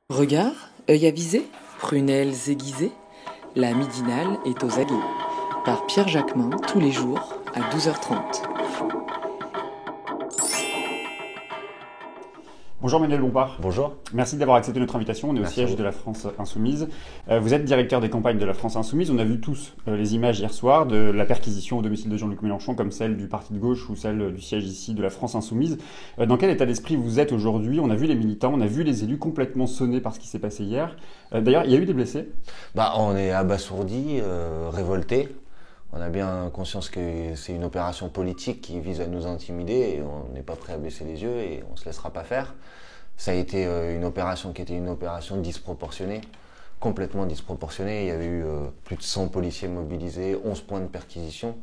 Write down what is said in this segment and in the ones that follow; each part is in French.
Regard, œil avisé, prunelles aiguisées, la midinale est aux aguets. Par Pierre Jacquemin, tous les jours, à 12h30. Bonjour Manuel Bompard. Bonjour. Merci d'avoir accepté notre invitation. On est au siège de la France Insoumise. Vous êtes directeur des campagnes de la France Insoumise. On a vu tous les images hier soir de la perquisition au domicile de Jean-Luc Mélenchon, comme celle du parti de gauche ou celle du siège ici de la France Insoumise. Dans quel état d'esprit vous êtes aujourd'hui? On a vu les militants, on a vu les élus complètement sonnés par ce qui s'est passé hier. D'ailleurs, il y a eu des blessés? On est abasourdis, révoltés. On a bien conscience que c'est une opération politique qui vise à nous intimider et on n'est pas prêt à baisser les yeux et on ne se laissera pas faire. Ça a été une opération qui était une opération disproportionnée, complètement disproportionnée. Il y avait eu plus de 100 policiers mobilisés, 11 points de perquisition.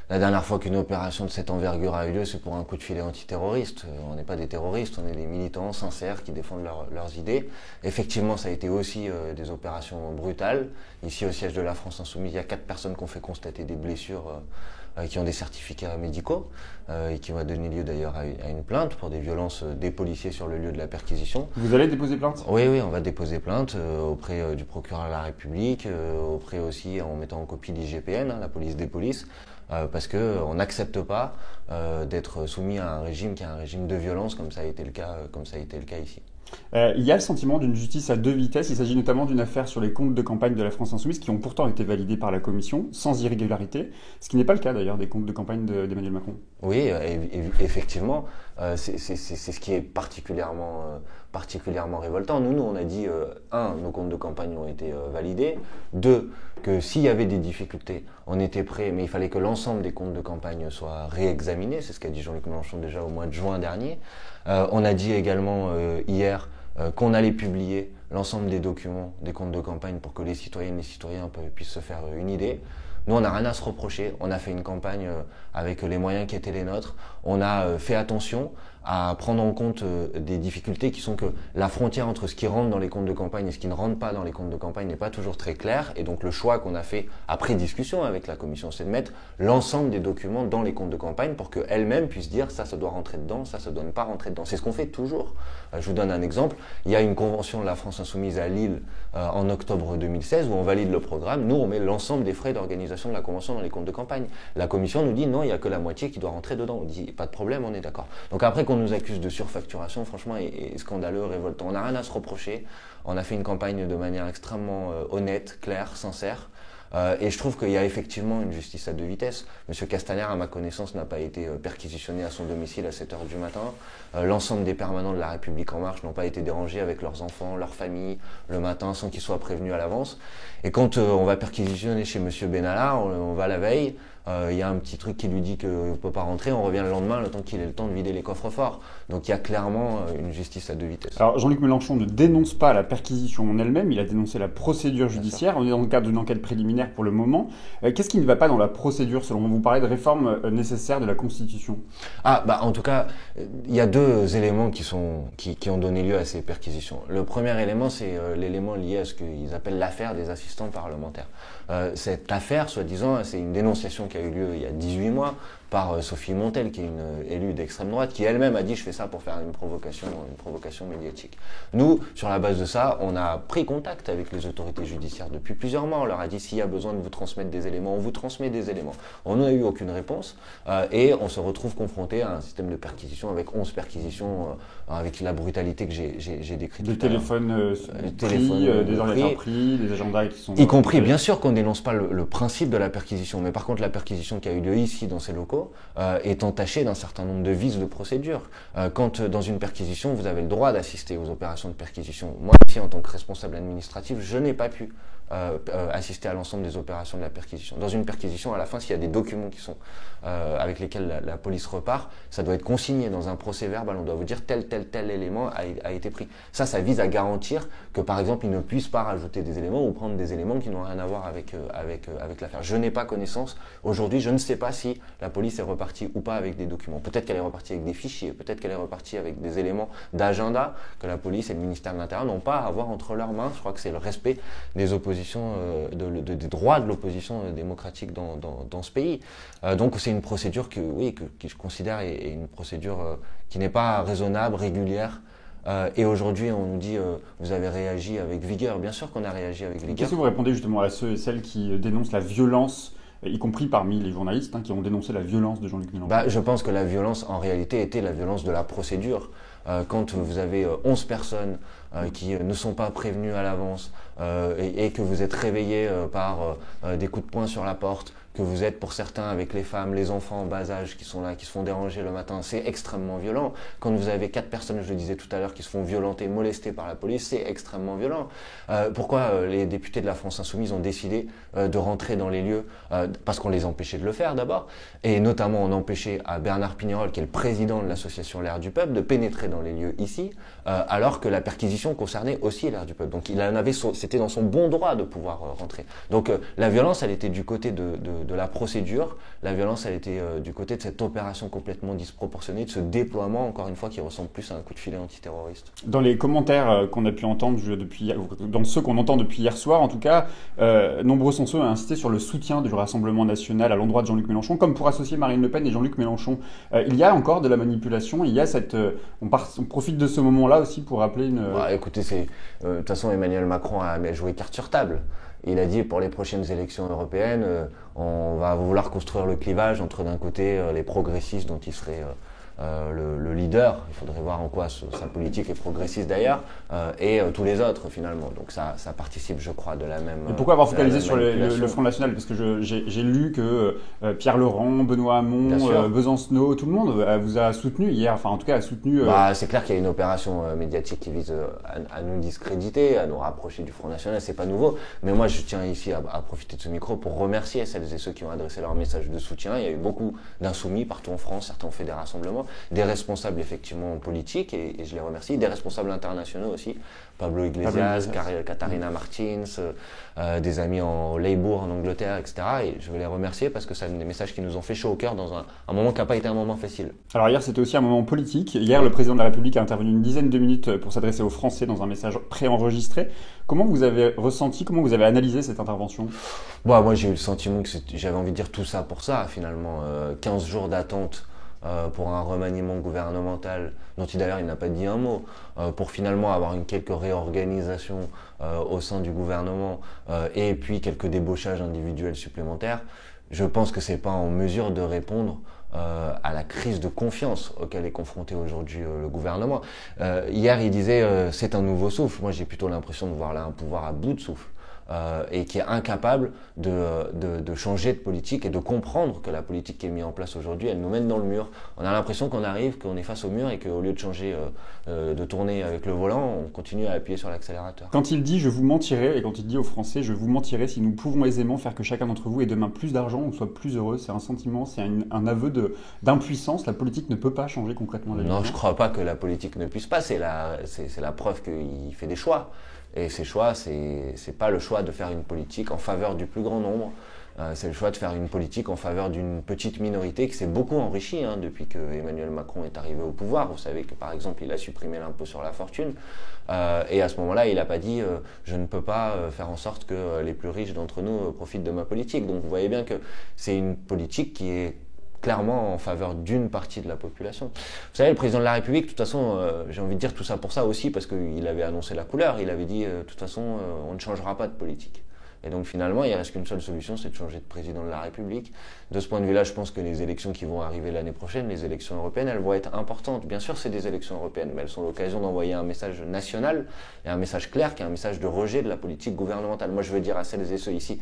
La dernière fois qu'une opération de cette envergure a eu lieu, c'est pour un coup de filet antiterroriste. On n'est pas des terroristes, on est des militants sincères qui défendent leurs idées. Effectivement, ça a été aussi des opérations brutales. Ici, au siège de la France Insoumise, il y a 4 personnes qui ont fait constater des blessures qui ont des certificats médicaux et qui vont donner lieu d'ailleurs à une plainte pour des violences des policiers sur le lieu de la perquisition. Vous allez déposer plainte? Oui, on va déposer plainte auprès du procureur de la République, auprès aussi en mettant en copie l'IGPN, la police des polices. Parce que on n'accepte pas d'être soumis à un régime qui est un régime de violence comme ça a été le cas ici. Il y a le sentiment d'une justice à deux vitesses. Il s'agit notamment d'une affaire sur les comptes de campagne de la France Insoumise qui ont pourtant été validés par la Commission sans irrégularité, ce qui n'est pas le cas d'ailleurs des comptes de campagne d'Emmanuel Macron. Oui, effectivement, c'est ce qui est particulièrement révoltant. Nous, on a dit, nos comptes de campagne ont été validés. 2, que s'il y avait des difficultés, on était prêt, mais il fallait que l'ensemble des comptes de campagne soient réexaminés. C'est ce qu'a dit Jean-Luc Mélenchon déjà au mois de juin dernier. On a dit également hier qu'on allait publier l'ensemble des documents des comptes de campagne pour que les citoyennes et les citoyens puissent se faire une idée. Nous, on n'a rien à se reprocher. On a fait une campagne avec les moyens qui étaient les nôtres. On a fait attention à prendre en compte des difficultés qui sont que la frontière entre ce qui rentre dans les comptes de campagne et ce qui ne rentre pas dans les comptes de campagne n'est pas toujours très claire. Et donc, le choix qu'on a fait après discussion avec la Commission, c'est de mettre l'ensemble des documents dans les comptes de campagne pour qu'elle-même puisse dire ça doit rentrer dedans, ça doit ne pas rentrer dedans. C'est ce qu'on fait toujours. Je vous donne un exemple. Il y a une convention de la France Insoumise à Lille en octobre 2016 où on valide le programme. Nous, on met l'ensemble des frais d'organisation de la convention dans les comptes de campagne. La Commission nous dit non, il n'y a que la moitié qui doit rentrer dedans. On dit pas de problème, on est d'accord. Donc après qu'on nous accuse de surfacturation, franchement, est scandaleux, révoltant. On n'a rien à se reprocher. On a fait une campagne de manière extrêmement honnête, claire, sincère. Et je trouve qu'il y a effectivement une justice à deux vitesses. Monsieur Castaner, à ma connaissance, n'a pas été perquisitionné à son domicile à 7h du matin. L'ensemble des permanents de la République En Marche n'ont pas été dérangés avec leurs enfants, leurs familles, le matin, sans qu'ils soient prévenus à l'avance. Et quand on va perquisitionner chez Monsieur Benalla, on va la veille. Il y a un petit truc qui lui dit qu'il ne peut pas rentrer, on revient le lendemain, le temps qu'il ait le temps de vider les coffres forts. Donc il y a clairement une justice à deux vitesses. Alors Jean-Luc Mélenchon ne dénonce pas la perquisition en elle-même, il a dénoncé la procédure judiciaire. On est dans le cadre d'une enquête préliminaire pour le moment. Qu'est-ce qui ne va pas dans la procédure selon vous? Vous parlez de réforme nécessaire de la Constitution. En tout cas, il y a 2 éléments qui ont donné lieu à ces perquisitions. Le premier élément, c'est l'élément lié à ce qu'ils appellent l'affaire des assistants parlementaires. Cette affaire, soi-disant, c'est une dénonciation qui a eu lieu il y a 18 mois par Sophie Montel, qui est une élue d'extrême droite, qui elle-même a dit « je fais ça pour faire une provocation médiatique ». Nous, sur la base de ça, on a pris contact avec les autorités judiciaires depuis plusieurs mois. On leur a dit « s'il y a besoin de vous transmettre des éléments, on vous transmet des éléments ». On n'a eu aucune réponse et on se retrouve confronté à un système de perquisition avec 11 perquisitions avec la brutalité que j'ai décrite. Des téléphones pris, des ordinateurs pris, des agendas qui sont... Y compris, bien sûr qu'on dénonce pas le principe de la perquisition, mais par contre la perquisition qui a eu lieu ici dans ces locaux est entachée d'un certain nombre de vices de procédure. Quand dans une perquisition, vous avez le droit d'assister aux opérations de perquisition. Moi, ici, en tant que responsable administratif, je n'ai pas pu assister à l'ensemble des opérations de la perquisition. Dans une perquisition, à la fin, s'il y a des documents qui sont avec lesquels la police repart, ça doit être consigné dans un procès-verbal. On doit vous dire tel élément a été pris. Ça vise à garantir que, par exemple, ils ne puissent pas rajouter des éléments ou prendre des éléments qui n'ont rien à voir avec l'affaire. Je n'ai pas connaissance. Aujourd'hui, je ne sais pas si la police est repartie ou pas avec des documents. Peut-être qu'elle est repartie avec des fichiers, peut-être qu'elle est repartie avec des éléments d'agenda que la police et le ministère de l'Intérieur n'ont pas à avoir entre leurs mains. Je crois que c'est le respect des oppositions, des droits de l'opposition démocratique dans ce pays. Donc c'est une procédure que je considère est une procédure qui n'est pas raisonnable, régulière, Et aujourd'hui, on nous dit vous avez réagi avec vigueur. Bien sûr qu'on a réagi avec vigueur. Qu'est-ce que vous répondez justement à ceux et celles qui dénoncent la violence, y compris parmi les journalistes qui ont dénoncé la violence de Jean-Luc Mélenchon? Je pense que la violence, en réalité, était la violence de la procédure. Quand vous avez 11 personnes qui ne sont pas prévenues à l'avance et que vous êtes réveillés par des coups de poing sur la porte, que vous êtes pour certains avec les femmes, les enfants en bas âge qui sont là, qui se font déranger le matin, c'est extrêmement violent. Quand vous avez 4 personnes, je le disais tout à l'heure, qui se font violenter, molester par la police, c'est extrêmement violent. Pourquoi les députés de la France Insoumise ont décidé de rentrer dans les lieux? Parce qu'on les empêchait de le faire d'abord, et notamment on empêchait à Bernard Pignerol, qui est le président de l'association L'Air du Peuple, de pénétrer dans les lieux ici, alors que la perquisition concernait aussi L'Air du Peuple. Donc c'était dans son bon droit de pouvoir rentrer. Donc la violence, elle était du côté de la procédure, la violence, elle était du côté de cette opération complètement disproportionnée, de ce déploiement, encore une fois, qui ressemble plus à un coup de filet antiterroriste. Dans les commentaires qu'on a pu entendre dans ceux qu'on entend depuis hier soir, en tout cas, nombreux sont ceux à insister sur le soutien du Rassemblement national à l'endroit de Jean-Luc Mélenchon, comme pour associer Marine Le Pen et Jean-Luc Mélenchon. Il y a encore de la manipulation, il y a on profite de ce moment-là aussi pour rappeler une... Écoutez, de toute façon, Emmanuel Macron a joué carte sur table. Il a dit pour les prochaines élections européennes, on va vouloir construire le clivage entre d'un côté les progressistes dont il serait le leader, il faudrait voir en quoi sa politique est progressiste d'ailleurs, et tous les autres finalement. Donc ça participe, je crois, de la même... Et pourquoi avoir focalisé sur le Front National? Parce que j'ai lu que Pierre Laurent, Benoît Hamon, Besancenot, tout le monde vous a soutenu hier, enfin en tout cas a soutenu... C'est clair qu'il y a une opération médiatique qui vise à nous discréditer, à nous rapprocher du Front National, c'est pas nouveau. Mais moi je tiens ici à profiter de ce micro pour remercier celles et ceux qui ont adressé leur message de soutien. Il y a eu beaucoup d'insoumis partout en France, certains ont fait des rassemblements, des responsables effectivement politiques, et je les remercie, des responsables internationaux aussi, Pablo Iglesias, Katharina Martins, des amis en Labour en Angleterre, etc. Et je veux les remercier parce que c'est des messages qui nous ont fait chaud au cœur dans un moment qui n'a pas été un moment facile. Alors hier c'était aussi un moment politique. Hier le président de la République a intervenu une dizaine de minutes pour s'adresser aux Français dans un message préenregistré. Comment vous avez ressenti, comment vous avez analysé cette intervention? Moi j'ai eu le sentiment que j'avais envie de dire tout ça pour ça finalement. 15 jours d'attente pour un remaniement gouvernemental dont d'ailleurs il n'a pas dit un mot, pour finalement avoir quelques réorganisations au sein du gouvernement et puis quelques débauchages individuels supplémentaires. Je pense que c'est pas en mesure de répondre à la crise de confiance auquel est confronté aujourd'hui le gouvernement. Hier il disait c'est un nouveau souffle. Moi j'ai plutôt l'impression de voir là un pouvoir à bout de souffle. Et qui est incapable de changer de politique et de comprendre que la politique qui est mise en place aujourd'hui, elle nous mène dans le mur. On a l'impression qu'on est face au mur et qu'au lieu de changer, de tourner avec le volant, on continue à appuyer sur l'accélérateur. Quand il dit « je vous mentirai » et quand il dit aux Français « je vous mentirai si nous pouvons aisément faire que chacun d'entre vous ait demain plus d'argent ou soit plus heureux », c'est un sentiment, c'est un aveu d'impuissance. La politique ne peut pas changer concrètement la vie. Non, je ne crois pas que la politique ne puisse pas. C'est la preuve qu'il fait des choix. Et ces choix, c'est pas le choix de faire une politique en faveur du plus grand nombre, c'est le choix de faire une politique en faveur d'une petite minorité qui s'est beaucoup enrichie depuis que Emmanuel Macron est arrivé au pouvoir. Vous savez que par exemple, il a supprimé l'impôt sur la fortune, et à ce moment-là, il n'a pas dit je ne peux pas faire en sorte que les plus riches d'entre nous profitent de ma politique. Donc vous voyez bien que c'est une politique qui est clairement en faveur d'une partie de la population. Vous savez, le président de la République, de toute façon, j'ai envie de dire tout ça pour ça aussi, parce qu'il avait annoncé la couleur, il avait dit, de toute façon, on ne changera pas de politique. Et donc finalement, il ne reste qu'une seule solution, c'est de changer de président de la République. De ce point de vue-là, je pense que les élections qui vont arriver l'année prochaine, les élections européennes, elles vont être importantes. Bien sûr, c'est des élections européennes, mais elles sont l'occasion d'envoyer un message national, et un message clair, qui est un message de rejet de la politique gouvernementale. Moi, je veux dire à celles et ceux ici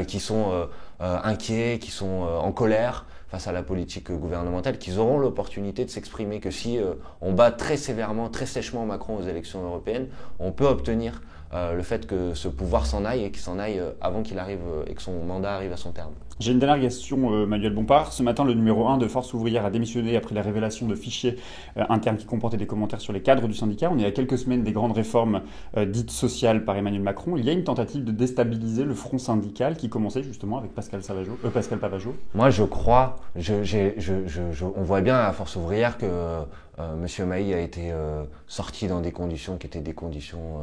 qui sont inquiets, qui sont en colère face à la politique gouvernementale, qu'ils auront l'opportunité de s'exprimer, que si on bat très sévèrement, très sèchement Macron aux élections européennes, on peut obtenir le fait que ce pouvoir s'en aille et qu'il s'en aille avant qu'il arrive et que son mandat arrive à son terme. J'ai une dernière question, Manuel Bompard. Ce matin, le numéro 1 de Force Ouvrière a démissionné après la révélation de fichiers internes qui comportaient des commentaires sur les cadres du syndicat. On est à quelques semaines des grandes réformes dites sociales par Emmanuel Macron. Il y a une tentative de déstabiliser le front syndical qui commençait justement avec Pascal Pavageau. Moi, je crois, on voit bien à Force Ouvrière que Monsieur Mailly a été sorti dans des conditions qui étaient des conditions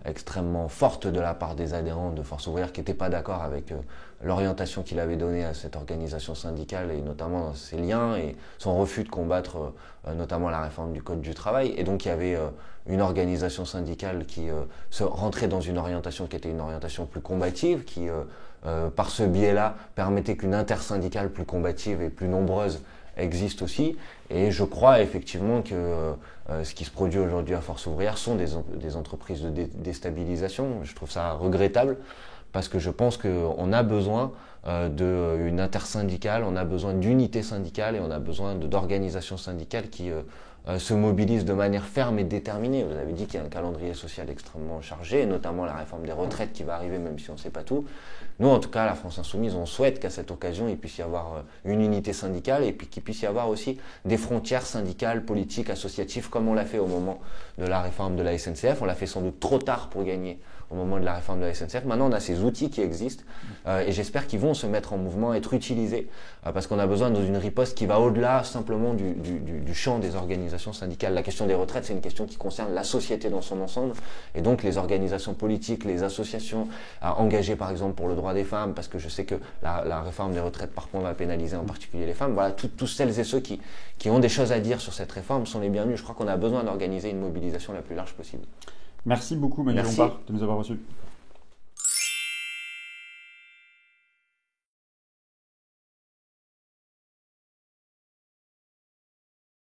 extrêmement fortes de la part des adhérents de Force ouvrière qui n'étaient pas d'accord avec l'orientation qu'il avait donnée à cette organisation syndicale et notamment ses liens et son refus de combattre notamment la réforme du Code du travail. Et donc il y avait une organisation syndicale qui se rentrait dans une orientation qui était une orientation plus combative, qui par ce biais-là permettait qu'une intersyndicale plus combative et plus nombreuse existe aussi. Et je crois effectivement que ce qui se produit aujourd'hui à Force ouvrière sont des entreprises de déstabilisation. Je trouve ça regrettable parce que je pense qu'on a besoin d'une intersyndicale, on a besoin d'unité syndicale et on a besoin d'organisations syndicales qui se mobilisent de manière ferme et déterminée. Vous avez dit qu'il y a un calendrier social extrêmement chargé, et notamment la réforme des retraites qui va arriver même si on ne sait pas tout. Nous, en tout cas, la France Insoumise, on souhaite qu'à cette occasion, il puisse y avoir une unité syndicale et puis qu'il puisse y avoir aussi des frontières syndicales, politiques, associatives, comme on l'a fait au moment de la réforme de la SNCF. On l'a fait sans doute trop tard pour gagner au moment de la réforme de la SNCF. Maintenant, on a ces outils qui existent et j'espère qu'ils vont se mettre en mouvement, être utilisés parce qu'on a besoin d'une riposte qui va au-delà simplement du champ des organisations syndicales. La question des retraites, c'est une question qui concerne la société dans son ensemble et donc les organisations politiques, les associations engagées par exemple pour le droit des femmes, parce que je sais que la réforme des retraites par contre va pénaliser en particulier les femmes. Voilà, tous celles et ceux qui ont des choses à dire sur cette réforme sont les bienvenus. Je crois qu'on a besoin d'organiser une mobilisation la plus large possible. Merci beaucoup Manuel Bompard de nous avoir reçus.